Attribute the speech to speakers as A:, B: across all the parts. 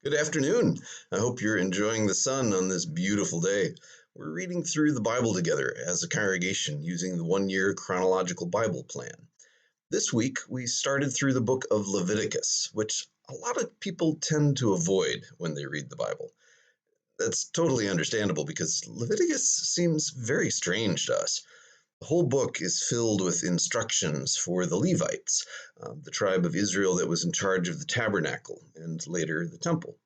A: Good afternoon. I hope you're enjoying the sun on this beautiful day. We're reading through the Bible together as a congregation using the One Year Chronological Bible plan. This week, we started through the book of Leviticus, which a lot of people tend to avoid when they read the Bible. That's totally understandable because Leviticus seems very strange to us. The whole book is filled with instructions for the Levites, the tribe of Israel that was in charge of the tabernacle and later the temple.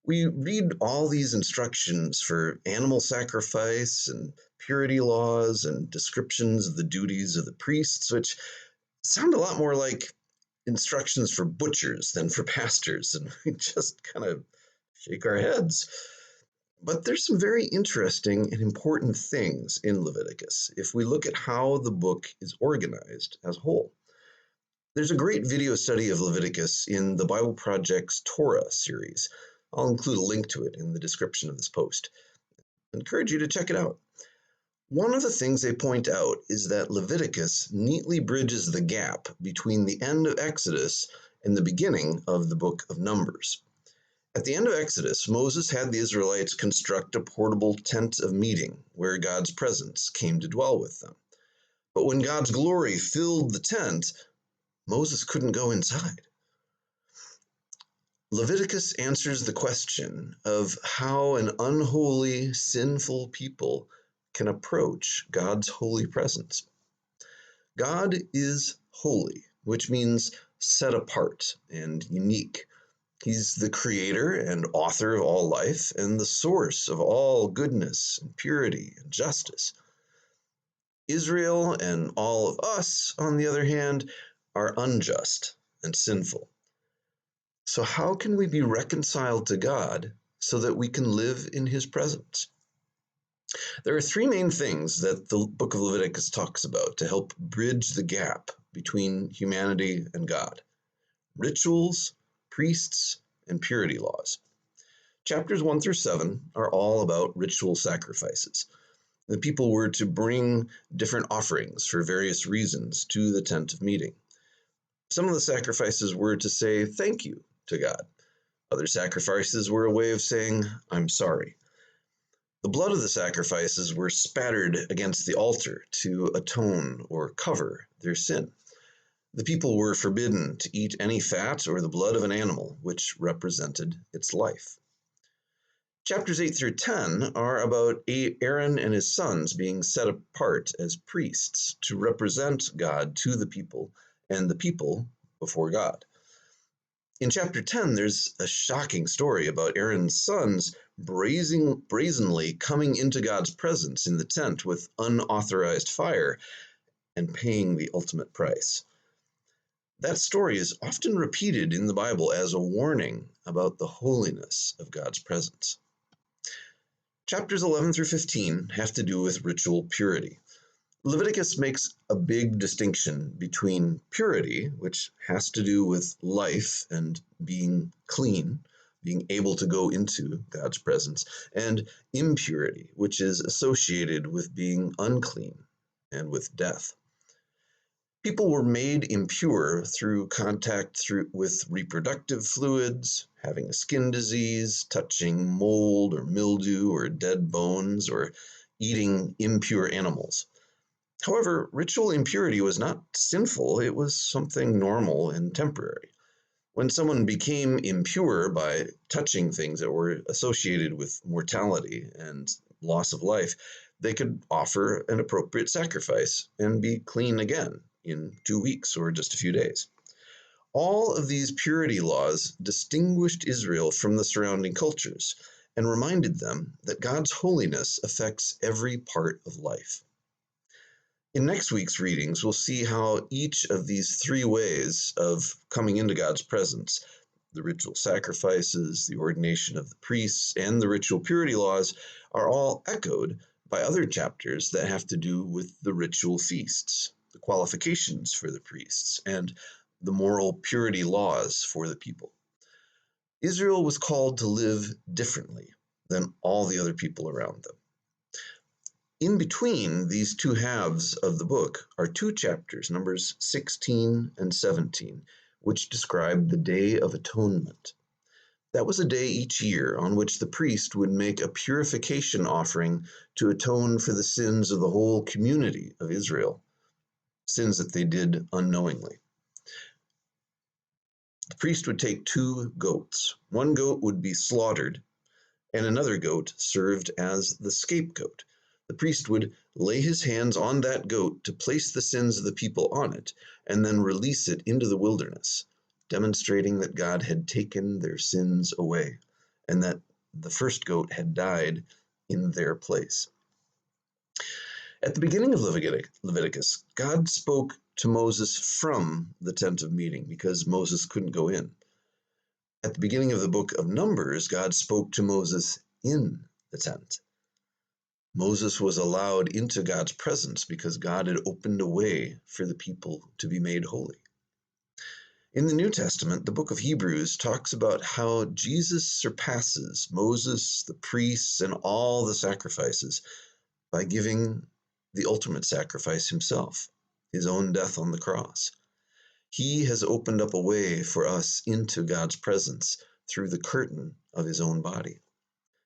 A: We read all these instructions for animal sacrifice and purity laws and descriptions of the duties of the priests, which sound a lot more like instructions for butchers than for pastors, and we just kind of shake our heads. But there's some very interesting and important things in Leviticus if we look at how the book is organized as a whole. There's a great video study of Leviticus in the Bible Project's Torah series. I'll include a link to it in the description of this post. I encourage you to check it out. One of the things they point out is that Leviticus neatly bridges the gap between the end of Exodus and the beginning of the book of Numbers. At the end of Exodus, Moses had the Israelites construct a portable tent of meeting where God's presence came to dwell with them. But when God's glory filled the tent, Moses couldn't go inside. Leviticus answers the question of how an unholy, sinful people can approach God's holy presence. God is holy, which means set apart and unique. He's the creator and author of all life and the source of all goodness and purity and justice. Israel and all of us, on the other hand, are unjust and sinful. So how can we be reconciled to God so that we can live in his presence? There are three main things that the book of Leviticus talks about to help bridge the gap between humanity and God: rituals, priests, and purity laws. Chapters 1 through 7 are all about ritual sacrifices. The people were to bring different offerings for various reasons to the tent of meeting. Some of the sacrifices were to say thank you to God. Other sacrifices were a way of saying, I'm sorry. The blood of the sacrifices were spattered against the altar to atone or cover their sin. The people were forbidden to eat any fat or the blood of an animal, which represented its life. Chapters 8 through 10 are about Aaron and his sons being set apart as priests to represent God to the people and the people before God. In chapter 10, there's a shocking story about Aaron's sons brazenly coming into God's presence in the tent with unauthorized fire and paying the ultimate price. That story is often repeated in the Bible as a warning about the holiness of God's presence. Chapters 11 through 15 have to do with ritual purity. Leviticus makes a big distinction between purity, which has to do with life and being clean, being able to go into God's presence, and impurity, which is associated with being unclean and with death. People were made impure through contact with reproductive fluids, having a skin disease, touching mold or mildew or dead bones, or eating impure animals. However, ritual impurity was not sinful, it was something normal and temporary. When someone became impure by touching things that were associated with mortality and loss of life, they could offer an appropriate sacrifice and be clean again in 2 weeks or just a few days. All of these purity laws distinguished Israel from the surrounding cultures and reminded them that God's holiness affects every part of life. In next week's readings, we'll see how each of these three ways of coming into God's presence, the ritual sacrifices, the ordination of the priests, and the ritual purity laws, are all echoed by other chapters that have to do with the ritual feasts, the qualifications for the priests, and the moral purity laws for the people. Israel was called to live differently than all the other people around them. In between these two halves of the book are two chapters, Numbers 16 and 17, which describe the Day of Atonement. That was a day each year on which the priest would make a purification offering to atone for the sins of the whole community of Israel, sins that they did unknowingly. The priest would take 2 goats. One goat would be slaughtered, and another goat served as the scapegoat. The priest would lay his hands on that goat to place the sins of the people on it, and then release it into the wilderness, demonstrating that God had taken their sins away, and that the first goat had died in their place. At the beginning of Leviticus, God spoke to Moses from the tent of meeting because Moses couldn't go in. At the beginning of the book of Numbers, God spoke to Moses in the tent. Moses was allowed into God's presence because God had opened a way for the people to be made holy. In the New Testament, the book of Hebrews talks about how Jesus surpasses Moses, the priests, and all the sacrifices by giving the ultimate sacrifice himself, his own death on the cross. He has opened up a way for us into God's presence through the curtain of his own body.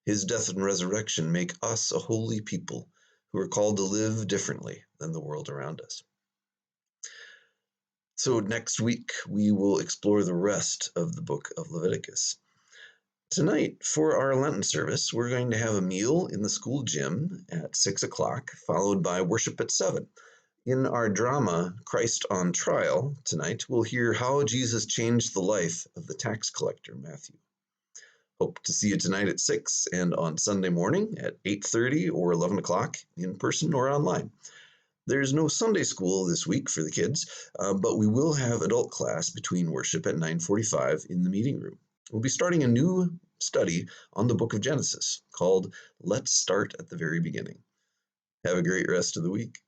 A: His death and resurrection make us a holy people who are called to live differently than the world around us. So next week, we will explore the rest of the book of Leviticus. Tonight, for our Lenten service, we're going to have a meal in the school gym at 6 o'clock, followed by worship at 7. In our drama, Christ on Trial, tonight, we'll hear how Jesus changed the life of the tax collector, Matthew. Hope to see you tonight at 6 and on Sunday morning at 8:30 or 11 o'clock in person or online. There's no Sunday school this week for the kids, but we will have adult class between worship at 9:45 in the meeting room. We'll be starting a new study on the book of Genesis called Let's Start at the Very Beginning. Have a great rest of the week.